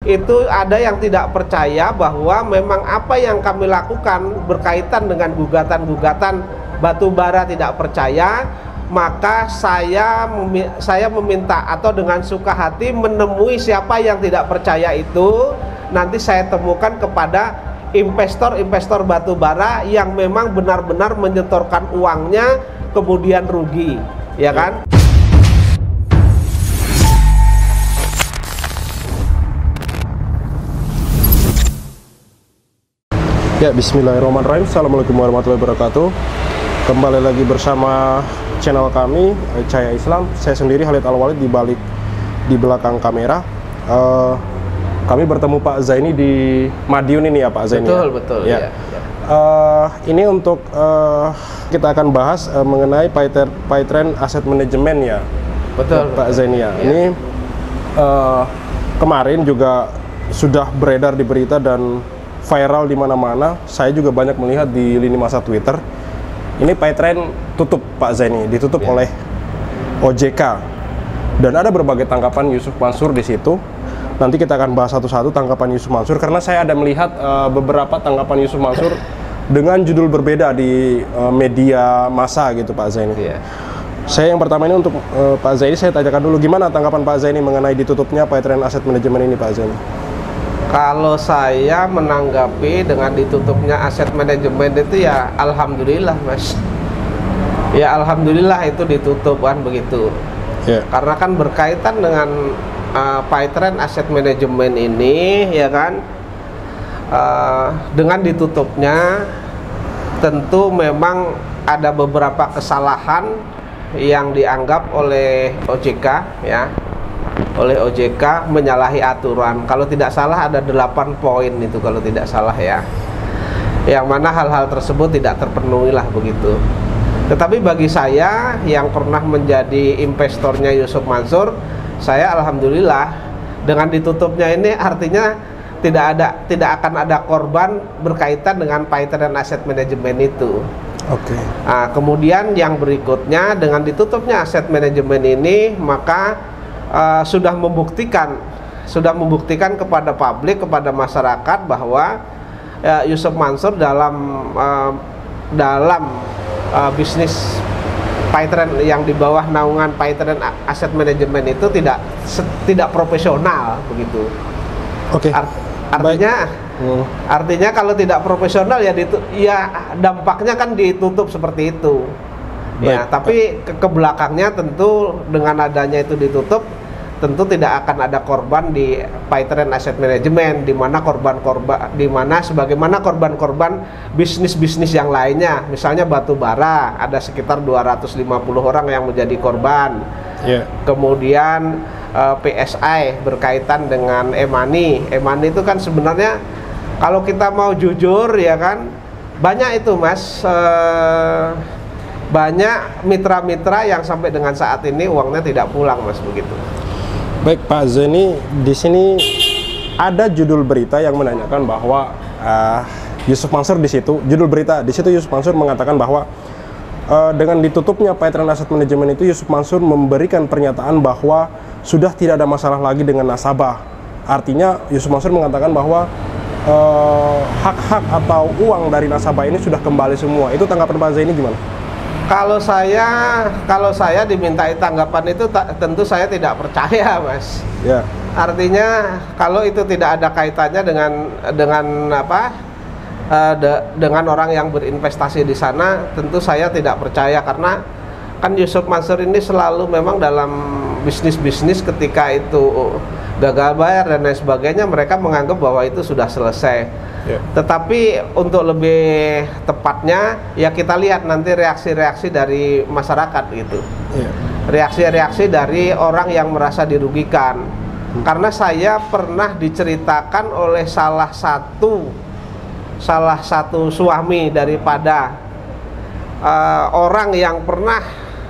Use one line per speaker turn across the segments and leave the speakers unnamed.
itu ada yang tidak percaya bahwa memang apa yang kami lakukan berkaitan dengan gugatan-gugatan batu bara tidak percaya, maka saya meminta atau dengan suka hati menemui siapa yang tidak percaya itu, nanti saya temukan kepada investor-investor batu bara yang memang benar-benar menyetorkan uangnya kemudian rugi, ya kan?
Ya, bismillahirrahmanirrahim. Assalamualaikum warahmatullahi wabarakatuh. Kembali lagi bersama channel kami, Cahaya Islam. Saya sendiri Khalid Al-Walid di belakang kamera. Kami bertemu Pak Zaini di Madiun ini ya Pak Zaini.
Betul, betul.
Ya. Ini untuk kita akan bahas mengenai Paytrend Asset Management ya.
Betul,
Pak Zaini ya. Ini kemarin juga sudah beredar di berita dan viral di mana-mana. Saya juga banyak melihat di lini masa Twitter. Ini Paytrend tutup Pak Zaini, ditutup oleh OJK. Dan ada berbagai tanggapan Yusuf Mansur di situ. Nanti kita akan bahas satu-satu tanggapan Yusuf Mansur karena saya ada melihat beberapa tanggapan Yusuf Mansur dengan judul berbeda di media massa gitu Pak Zaini. Saya yang pertama ini untuk Pak Zaini, saya tanyakan dulu gimana tanggapan Pak Zaini mengenai ditutupnya Paytrend Asset Management ini Pak Zaini.
Kalau saya menanggapi dengan ditutupnya aset manajemen itu ya alhamdulillah Mas. Ya alhamdulillah itu ditutup kan begitu. Karena kan berkaitan dengan Paytrend Asset Management ini ya kan, dengan ditutupnya tentu memang ada beberapa kesalahan yang dianggap oleh OJK ya. Oleh OJK menyalahi aturan. Kalau tidak salah ada 8 poin itu kalau tidak salah ya. Yang mana hal-hal tersebut tidak terpenuhi lah begitu. Tetapi bagi saya yang pernah menjadi investornya Yusuf Mansur, saya alhamdulillah dengan ditutupnya ini artinya tidak akan ada korban berkaitan dengan Paytrend Asset Management itu. Nah, kemudian yang berikutnya dengan ditutupnya aset manajemen ini maka sudah membuktikan kepada publik, kepada masyarakat bahwa Yusuf Mansur dalam bisnis Paytrend yang di bawah naungan Paytrend Asset Management itu tidak profesional begitu. Artinya kalau tidak profesional ya dampaknya kan ditutup seperti itu. Ya, tapi ke belakangnya tentu dengan adanya itu ditutup, tentu tidak akan ada korban di Paytrend Asset Management, di mana sebagaimana korban-korban bisnis-bisnis yang lainnya, misalnya batu bara ada sekitar 250 orang yang menjadi korban. Kemudian PSI berkaitan dengan e-money itu kan sebenarnya kalau kita mau jujur ya kan banyak itu Mas. Banyak mitra-mitra yang sampai dengan saat ini uangnya tidak pulang Mas begitu.
Baik Pak Zaini, di sini ada judul berita yang menanyakan bahwa Yusuf Mansur di situ, judul berita di situ Yusuf Mansur mengatakan bahwa dengan ditutupnya Paytrend Asset Management itu Yusuf Mansur memberikan pernyataan bahwa sudah tidak ada masalah lagi dengan nasabah. Artinya Yusuf Mansur mengatakan bahwa hak-hak atau uang dari nasabah ini sudah kembali semua. Itu tanggapan Pak Zaini gimana?
Kalau saya dimintai tanggapan itu tentu saya tidak percaya Mas. Artinya kalau itu tidak ada kaitannya dengan orang yang berinvestasi di sana, tentu saya tidak percaya karena kan Yusuf Mansur ini selalu memang dalam bisnis ketika itu gagal bayar dan lain sebagainya mereka menganggap bahwa itu sudah selesai. Tetapi untuk lebih tepatnya ya kita lihat nanti reaksi-reaksi dari masyarakat gitu. Reaksi-reaksi dari orang yang merasa dirugikan. Karena saya pernah diceritakan oleh salah satu suami daripada orang yang pernah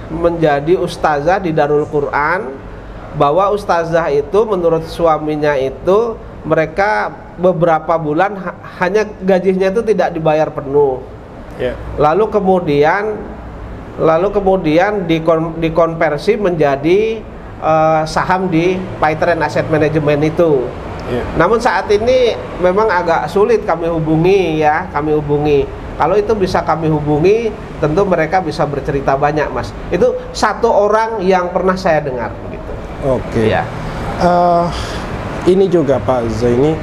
menjadi ustazah di Darul Quran, bahwa ustazah itu menurut suaminya itu mereka beberapa bulan hanya gajinya itu tidak dibayar penuh. Lalu kemudian dikonversi menjadi saham di Paytrend Asset Management itu.
Iya.
Namun saat ini memang agak sulit kami hubungi ya, kami hubungi. Kalau itu bisa kami hubungi, tentu mereka bisa bercerita banyak, Mas. Itu satu orang yang pernah saya dengar gitu.
Oke.
Ya.
Ini juga Pak Zaini,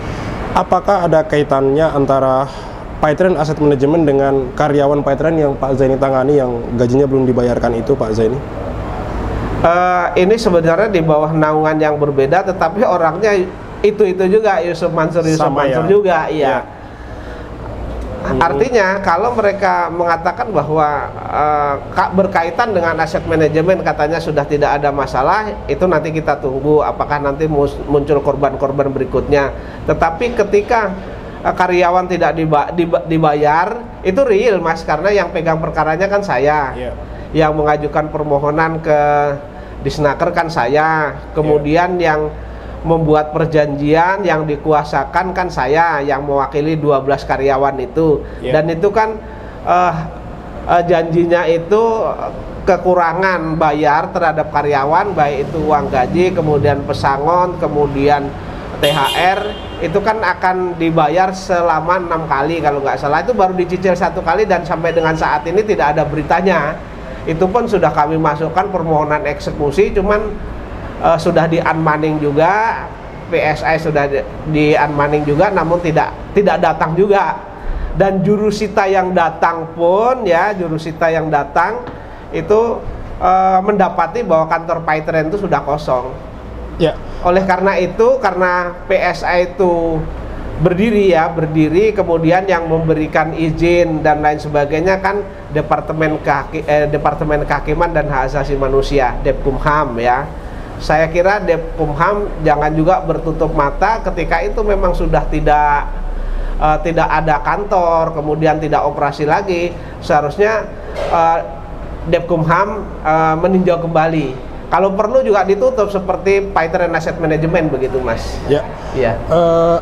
apakah ada kaitannya antara PayTrend Asset Management dengan karyawan PayTrend yang Pak Zaini tangani yang gajinya belum dibayarkan itu, Pak Zaini?
Ini sebenarnya di bawah naungan yang berbeda, tetapi orangnya itu juga Yusuf Mansur juga, iya. Ya. Artinya kalau mereka mengatakan bahwa berkaitan dengan aset manajemen katanya sudah tidak ada masalah, itu nanti kita tunggu apakah nanti muncul korban-korban berikutnya. Tetapi ketika karyawan tidak dibayar, itu real, Mas, karena yang pegang perkaranya kan saya. Yang mengajukan permohonan ke Disnaker kan saya. Kemudian yang membuat perjanjian yang dikuasakan kan saya, yang mewakili 12 karyawan itu. Dan itu kan janjinya itu kekurangan bayar terhadap karyawan, baik itu uang gaji, kemudian pesangon, kemudian THR, itu kan akan dibayar selama 6 kali kalau nggak salah. Itu baru dicicil 1 kali dan sampai dengan saat ini tidak ada beritanya. Itu pun sudah kami masukkan permohonan eksekusi, cuman sudah di-unmanning juga, PSI sudah di-unmanning juga, namun tidak datang juga. Dan jurusita yang datang pun ya, jurusita yang datang itu mendapati bahwa kantor PayTrend itu sudah kosong.
Ya.
Oleh karena itu, karena PSI itu berdiri, kemudian yang memberikan izin dan lain sebagainya kan Departemen Kehakiman dan Hak Asasi Manusia, Depkumham ya. Saya kira Depkumham jangan juga bertutup mata ketika itu memang sudah tidak ada kantor, kemudian tidak operasi lagi. Seharusnya Depkumham meninjau kembali. Kalau perlu juga ditutup seperti PayTrend Asset Management begitu, Mas.
Ya.
Ya.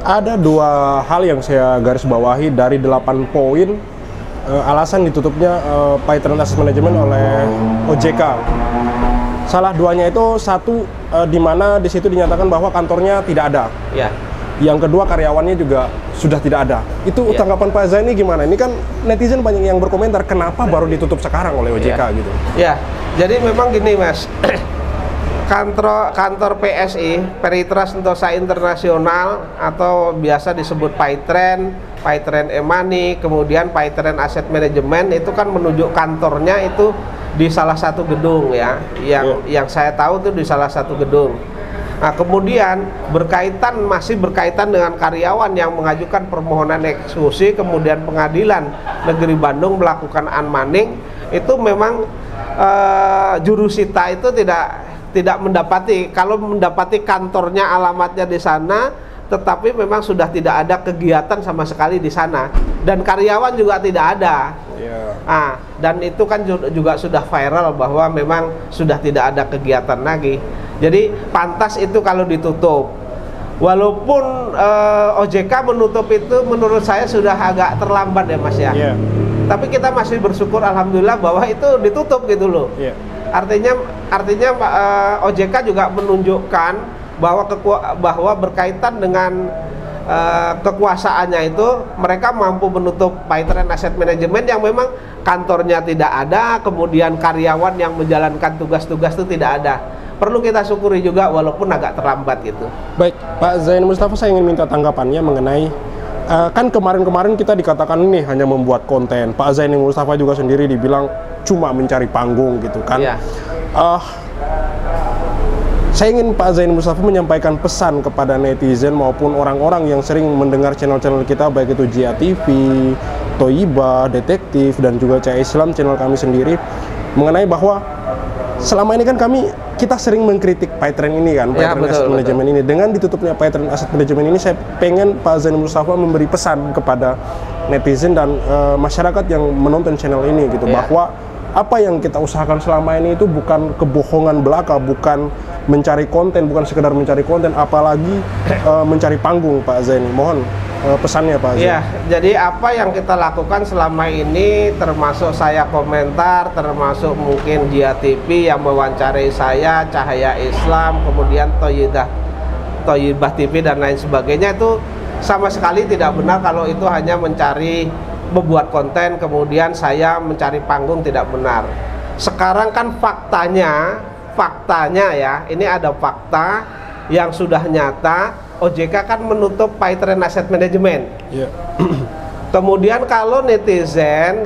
Ada 2 hal yang saya garis bawahi dari 8 poin alasan ditutupnya PayTrend Asset Management oleh OJK. Salah 2-nya itu satu di mana di situ dinyatakan bahwa kantornya tidak ada.
Ya.
Yang kedua karyawannya juga sudah tidak ada. Itu tanggapan Pak Zaini gimana? Ini kan netizen banyak yang berkomentar kenapa baru ditutup sekarang oleh OJK gitu.
Ya. Jadi memang gini, Mas. Kantor PSI, Peritra Sentosa Internasional atau biasa disebut PayTrend, PayTrend e-money, kemudian PayTrend Asset Management itu kan menunjuk kantornya itu di salah satu gedung ya, yang saya tahu itu di salah satu gedung. Nah, kemudian masih berkaitan dengan karyawan yang mengajukan permohonan eksekusi, kemudian Pengadilan Negeri Bandung melakukan unmanning, itu memang jurusita itu tidak mendapati, kalau mendapati kantornya alamatnya di sana, tetapi memang sudah tidak ada kegiatan sama sekali di sana dan karyawan juga tidak ada. Nah, dan itu kan juga sudah viral bahwa memang sudah tidak ada kegiatan lagi. Jadi pantas itu kalau ditutup. Walaupun OJK menutup itu menurut saya sudah agak terlambat ya, Mas ya. Tapi kita masih bersyukur alhamdulillah bahwa itu ditutup gitu loh. Artinya OJK juga menunjukkan bahwa berkaitan dengan kekuasaannya itu mereka mampu menutup PayTrend Asset Management yang memang kantornya tidak ada, kemudian karyawan yang menjalankan tugas-tugas itu tidak ada. Perlu kita syukuri juga walaupun agak terlambat gitu.
Baik, Pak Zaini Mustafa, saya ingin minta tanggapannya mengenai kan kemarin kita dikatakan ini hanya membuat konten. Pak Zaini Mustafa juga sendiri dibilang cuma mencari panggung gitu kan. Saya ingin Pak Zaini Mustafa menyampaikan pesan kepada netizen maupun orang-orang yang sering mendengar channel-channel kita, baik itu Jia TV, Toiba, Detektif, dan juga Cahaya Islam, channel kami sendiri, mengenai bahwa selama ini kan kita sering mengkritik PayTrend ini kan, PayTrend Asset Management ini. Dengan ditutupnya PayTrend Asset Management ini, saya pengen Pak Zaini Mustafa memberi pesan kepada netizen dan masyarakat yang menonton channel ini gitu, bahwa apa yang kita usahakan selama ini itu bukan kebohongan belaka, bukan mencari konten, bukan sekedar mencari konten, apalagi mencari panggung, Pak Zaini. Mohon pesannya, Pak Zaini.
Ya, jadi apa yang kita lakukan selama ini, termasuk saya komentar, termasuk mungkin Jia TV yang mewawancarai saya, Cahaya Islam, kemudian Thayyibah TV dan lain sebagainya, itu sama sekali tidak benar kalau itu hanya mencari membuat konten kemudian saya mencari panggung, tidak benar. Sekarang kan faktanya ya, ini ada fakta yang sudah nyata, OJK kan menutup Paytrend Asset Management.
Yeah.
Kemudian kalau netizen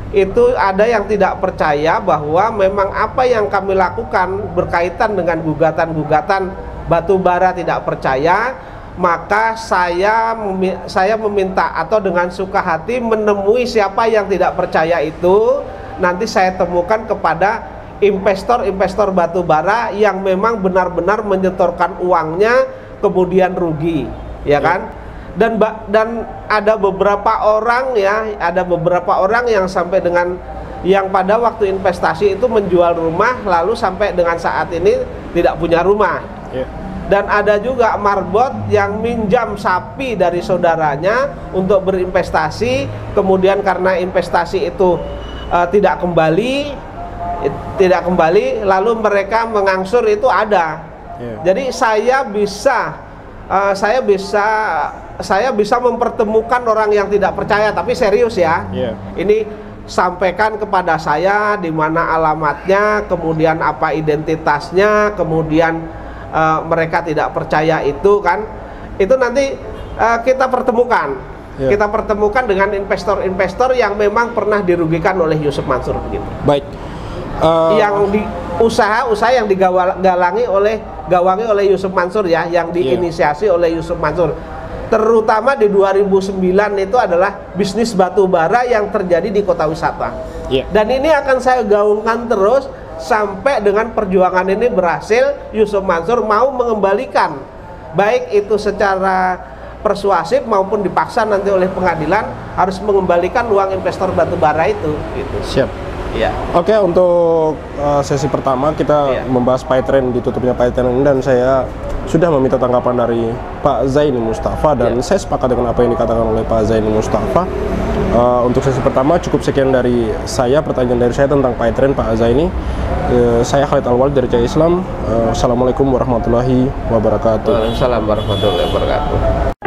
itu ada yang tidak percaya bahwa memang apa yang kami lakukan berkaitan dengan gugatan-gugatan batu bara tidak percaya, maka saya meminta atau dengan suka hati menemui siapa yang tidak percaya itu, nanti saya temukan kepada investor-investor batu bara yang memang benar-benar menyetorkan uangnya kemudian rugi, ya kan? Dan ada beberapa orang yang sampai dengan yang pada waktu investasi itu menjual rumah lalu sampai dengan saat ini tidak punya rumah. Dan ada juga marbot yang minjam sapi dari saudaranya untuk berinvestasi, kemudian karena investasi itu tidak kembali lalu mereka mengangsur, itu ada. Jadi saya bisa mempertemukan orang yang tidak percaya, tapi serius ya. Ini sampaikan kepada saya di mana alamatnya, kemudian apa identitasnya, kemudian mereka tidak percaya itu kan, itu nanti kita pertemukan. Kita pertemukan dengan investor-investor yang memang pernah dirugikan oleh Yusuf Mansur begitu.
Baik.
Yang di usaha yang digawangi oleh Yusuf Mansur ya, yang diinisiasi oleh Yusuf Mansur. Terutama di 2009 itu adalah bisnis batu bara yang terjadi di kota wisata. Dan ini akan saya gaungkan terus sampai dengan perjuangan ini berhasil. Yusuf Mansur mau mengembalikan, baik itu secara persuasif maupun dipaksa nanti oleh pengadilan, harus mengembalikan uang investor batu bara itu gitu.
Siap.
Ya.
Oke, untuk sesi pertama kita membahas Paytrend, ditutupnya Paytrend ini, dan saya sudah meminta tanggapan dari Pak Zaini Mustafa, dan saya sepakat dengan apa yang dikatakan oleh Pak Zaini Mustafa. Untuk sesi pertama cukup sekian dari saya, pertanyaan dari saya tentang Paytrend Pak Zaini. Saya Khalid Al-Walid dari Cahaya Islam. Assalamualaikum warahmatullahi wabarakatuh.
Waalaikumsalam warahmatullahi wabarakatuh.